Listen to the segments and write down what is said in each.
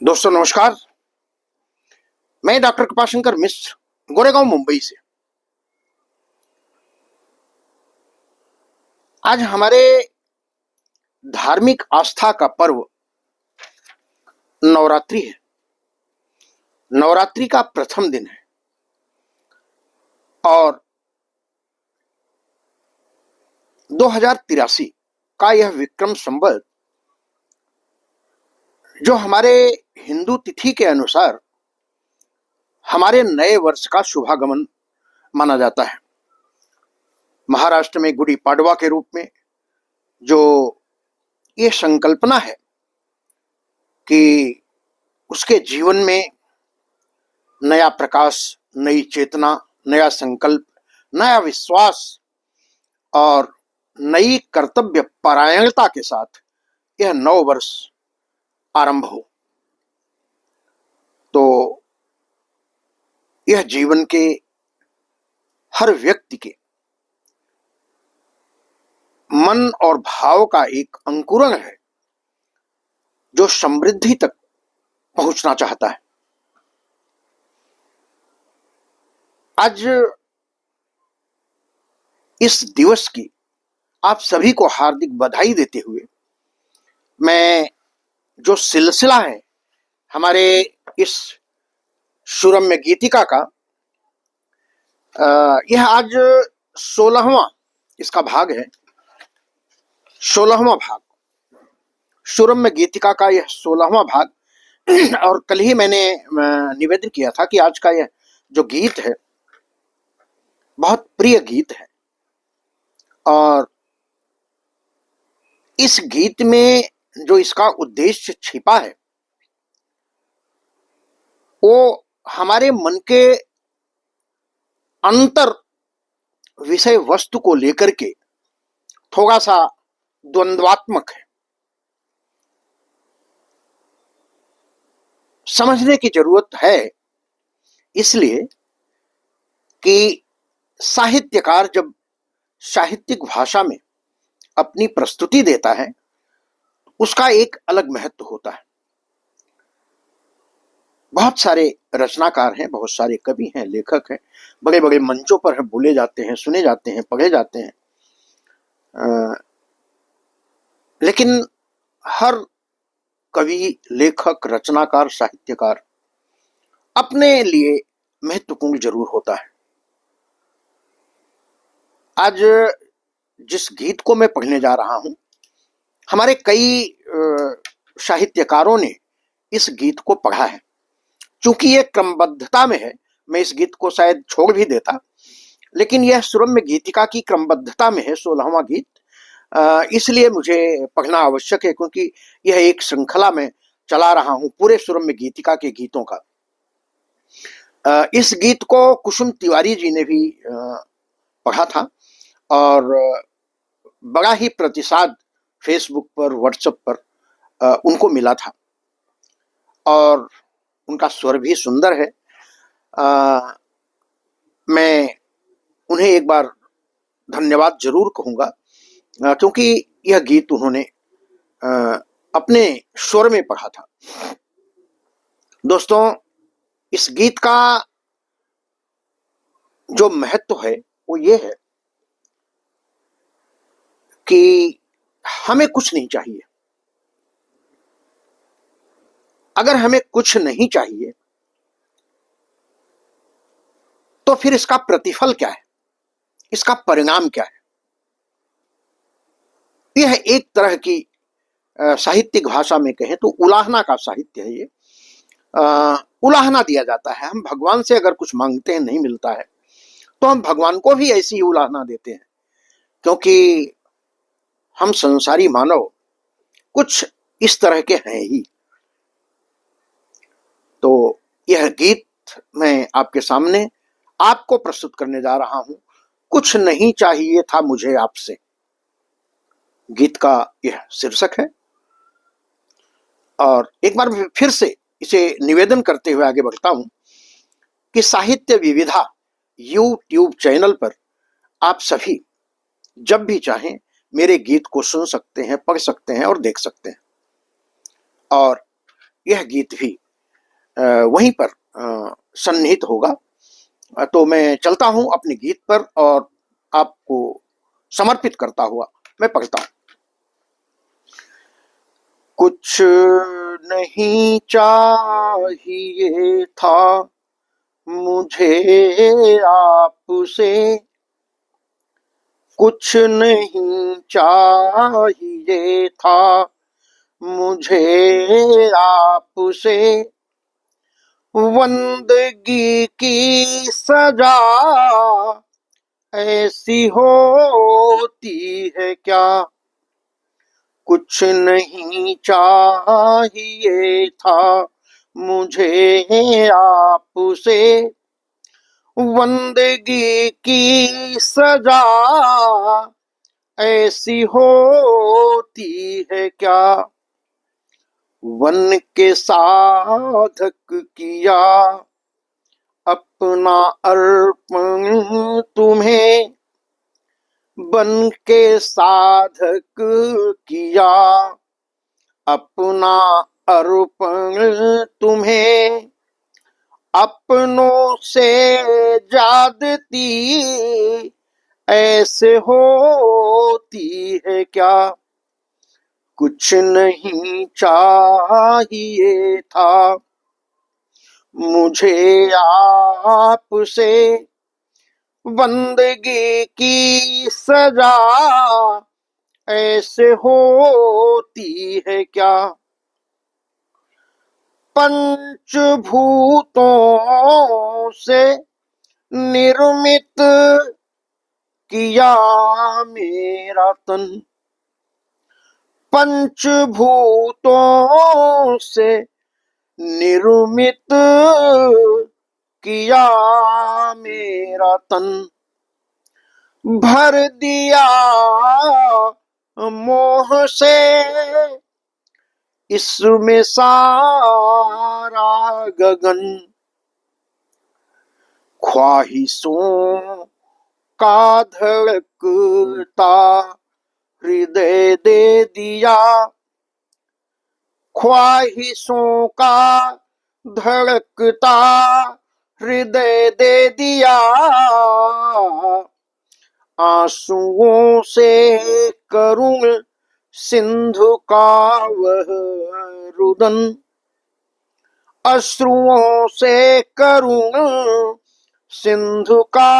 दोस्तों नमस्कार। मैं डॉक्टर कृपाशंकर मिश्र गोरेगांव मुंबई से। आज हमारे धार्मिक आस्था का पर्व नवरात्रि है। नवरात्रि का प्रथम दिन है और 2083 का यह विक्रम संवत जो हमारे हिंदू तिथि के अनुसार हमारे नए वर्ष का शुभागमन माना जाता है। महाराष्ट्र में गुड़ी पाडवा के रूप में जो ये संकल्पना है कि उसके जीवन में नया प्रकाश, नई चेतना, नया संकल्प, नया विश्वास और नई कर्तव्य परायणता के साथ यह नव वर्ष आरंभ हो, तो यह जीवन के हर व्यक्ति के मन और भाव का एक अंकुरण है जो समृद्धि तक पहुंचना चाहता है। आज इस दिवस की आप सभी को हार्दिक बधाई देते हुए मैं जो सिलसिला है हमारे इस सुरम्य गीतिका का, यह आज 16वां इसका भाग है। 16वां भाग सुरम्य गीतिका का यह 16वां भाग। और कल ही मैंने निवेदन किया था कि आज का यह जो गीत है बहुत प्रिय गीत है और इस गीत में जो इसका उद्देश्य छिपा है वो हमारे मन के अंतर विषय वस्तु को लेकर के थोड़ा सा द्वंद्वात्मक है। समझने की जरूरत है इसलिए कि साहित्यकार जब साहित्यिक भाषा में अपनी प्रस्तुति देता है उसका एक अलग महत्व होता है। बहुत सारे रचनाकार हैं, बहुत सारे कवि हैं, लेखक हैं, बड़े बड़े मंचों पर है बोले जाते हैं, सुने जाते हैं, पढ़े जाते हैं, लेकिन हर कवि, लेखक, रचनाकार, साहित्यकार अपने लिए महत्वपूर्ण जरूर होता है। आज जिस गीत को मैं पढ़ने जा रहा हूं, हमारे कई साहित्यकारों ने इस गीत को पढ़ा है। चूंकि ये क्रमबद्धता में है, मैं इस गीत को शायद छोड़ भी देता, लेकिन यह सुरम्य गीतिका की क्रमबद्धता में है 16वां गीत, इसलिए मुझे पढ़ना आवश्यक है क्योंकि यह एक श्रृंखला में चला रहा हूं पूरे सुरम्य गीतिका के गीतों का। इस गीत को कुसुम तिवारी जी ने भी पढ़ा था और बड़ा ही प्रतिसाद फेसबुक पर, व्हाट्सएप पर उनको मिला था और उनका स्वर भी सुंदर है। मैं उन्हें एक बार धन्यवाद जरूर कहूंगा क्योंकि यह गीत उन्होंने अपने स्वर में पढ़ा था। दोस्तों, इस गीत का जो महत्व है वो ये है कि हमें कुछ नहीं चाहिए। अगर हमें कुछ नहीं चाहिए तो फिर इसका प्रतिफल क्या है, इसका परिणाम क्या है? यह एक तरह की साहित्यिक भाषा में कहें तो उलाहना का साहित्य है। ये उलाहना दिया जाता है। हम भगवान से अगर कुछ मांगते हैं, नहीं मिलता है, तो हम भगवान को भी ऐसी ही उलाहना देते हैं क्योंकि हम संसारी मानव कुछ इस तरह के हैं ही। तो यह गीत मैं आपके सामने आपको प्रस्तुत करने जा रहा हूं। कुछ नहीं चाहिए था मुझे आपसे, गीत का यह शीर्षक है। और एक बार फिर से इसे निवेदन करते हुए आगे बढ़ता हूं कि साहित्य विविधा यूट्यूब चैनल पर आप सभी जब भी चाहें मेरे गीत को सुन सकते हैं, पढ़ सकते हैं और देख सकते हैं। और यह गीत भी वहीं पर सन्निहित होगा। तो मैं चलता हूं अपने गीत पर और आपको समर्पित करता हुआ मैं पढ़ता हूं। कुछ नहीं चाहिए था मुझे आपसे, कुछ नहीं चाहिए था मुझे आपसे, बंदगी की सजा ऐसी होती है क्या। कुछ नहीं चाहिए था मुझे आपसे, बंदगी की सजा ऐसी होती है क्या। वन के साधक किया अपना अर्पण तुम्हें, बन के साधक किया अपना अर्पण तुम्हें, अपनों से ज्यादती ऐसे होती है क्या। कुछ नहीं चाहिए था मुझे आपसे, बंदगी की सजा ऐसे होती है क्या। पंचभूतों से निर्मित किया मेरा तन, पंचभूतों से निर्मित किया मेरा तन, भर दिया मोह से इसमें सारा गगन, ख्वाहिशों का धड़कता हृदय दे दिया, ख्वाहिशों का धड़कता हृदय दे दिया, आंसुओं से करूं सिंधु का वह रुदन, अश्रुओं से करूं सिंधु का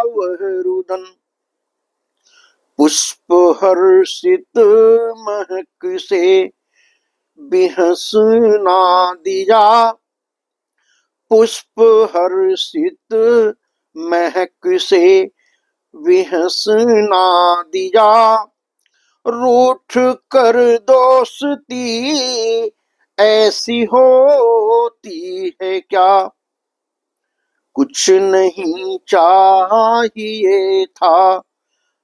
वह रुदन। पुष्प हर्षित महक से बिहस ना दिया, पुष्प हर्षित महक से बिहस ना दिया, रूठ कर दोस्ती ऐसी होती है क्या। कुछ नहीं चाहिए था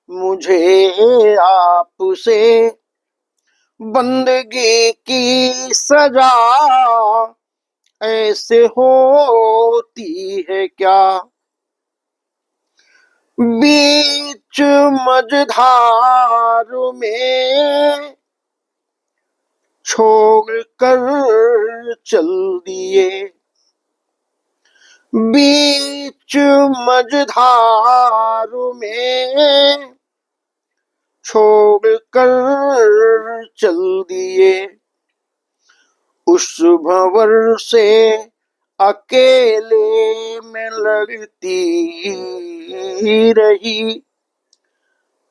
मुझे आपसे, बंदगी की सजा ऐसे होती है क्या। बीच मझधार में छोड़ कर चल दिए, बीच मझधार में छोड़ कर चल दिए, उस भंवर से अकेले में लड़ती रही,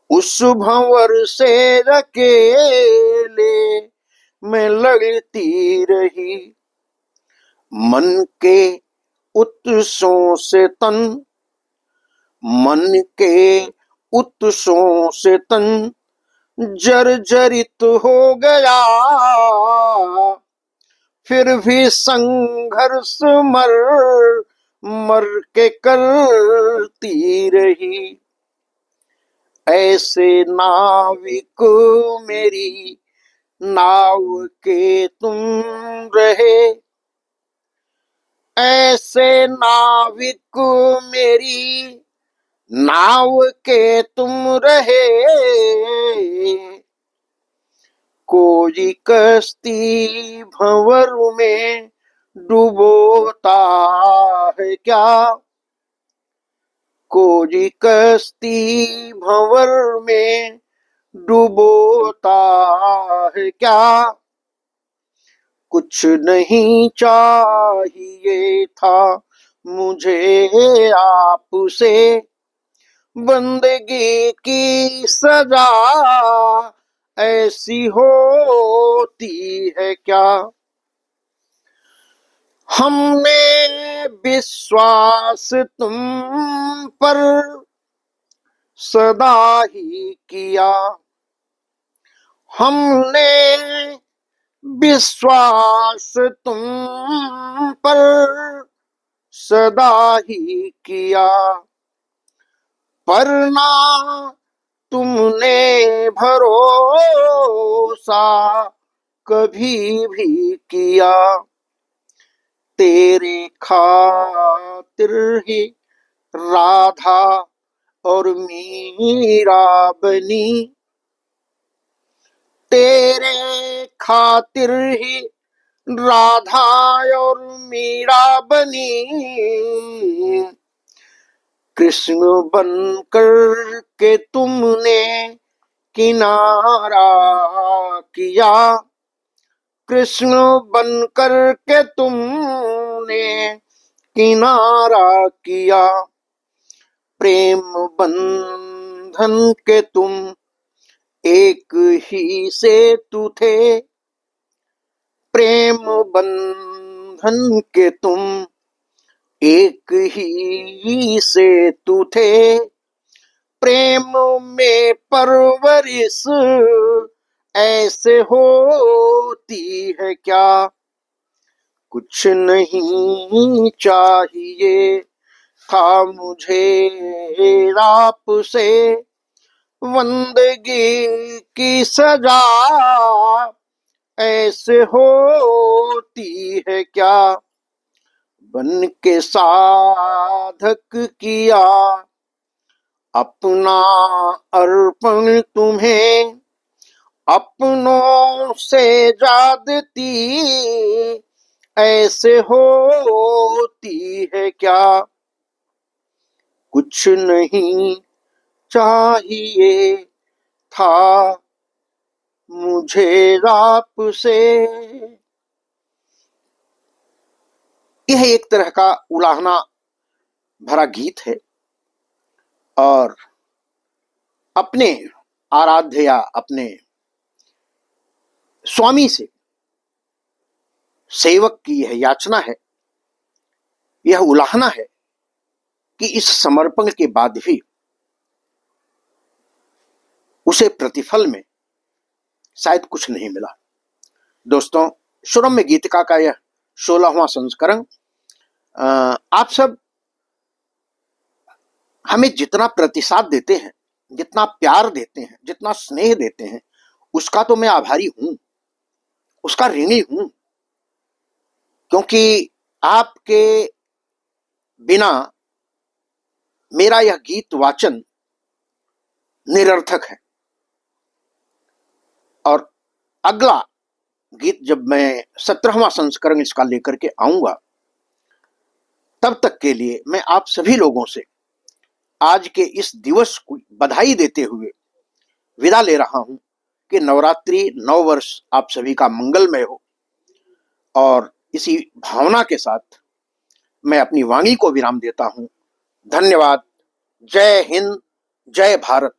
उस भंवर से अकेले में लड़ती रही। मन के उत्सों से तन, मन के उत्सों से तन जर्जरित हो गया, फिर भी संघर्ष मर मर के करती रही। ऐसे नाविक मेरी नाव के तुम रहे, ऐसे नाविक मेरी नाव के तुम रहे, कोई कश्ती भंवर में डुबोता है क्या, कोई कश्ती भंवर में डुबोता है क्या, कुछ नहीं चाहिए था मुझे आपसे, बंदगी की सजा ऐसी होती है क्या। हमने विश्वास तुम पर सदा ही किया, हमने विश्वास तुम पर सदा ही किया, पर ना तुमने भरोसा कभी भी किया, तेरे खातिर ही राधा और मीरा बनी, तेरे खातिर ही राधा और मीरा बनी, कृष्ण बनकर के तुमने किनारा किया, कृष्ण बनकर के तुमने किनारा किया, प्रेम बंधन के तुम एक ही सेतु थे, प्रेम बंधन के तुम एक ही सेतु थे, प्रेम में परवरिश ऐसे होती है क्या, कुछ नहीं चाहिए था मुझे आपसे, बंदगी की सजा ऐसे होती है क्या, बन के साधक किया अपना अर्पण तुम्हें, अपनों से ज्यादती ऐसे होती है क्या, कुछ नहीं चाहिए था मुझे आपसे। यह एक तरह का उलाहना भरा गीत है और अपने आराध्य या अपने स्वामी से सेवक की यह याचना है, यह उलाहना है कि इस समर्पण के बाद भी उसे प्रतिफल में शायद कुछ नहीं मिला। दोस्तों, सुरम्य गीतिका का यह 16वां संस्करण आप सब हमें जितना प्रतिसाद देते हैं, जितना प्यार देते हैं, जितना स्नेह देते हैं, उसका तो मैं आभारी हूं, उसका ऋणी हूं, क्योंकि आपके बिना मेरा यह गीत वाचन निरर्थक है। और अगला गीत जब मैं 17वां संस्करण इसका लेकर के आऊंगा, तब तक के लिए मैं आप सभी लोगों से आज के इस दिवस को बधाई देते हुए विदा ले रहा हूं कि नवरात्रि नववर्ष आप सभी का मंगलमय हो। और इसी भावना के साथ मैं अपनी वाणी को विराम देता हूं। धन्यवाद। जय हिंद, जय भारत।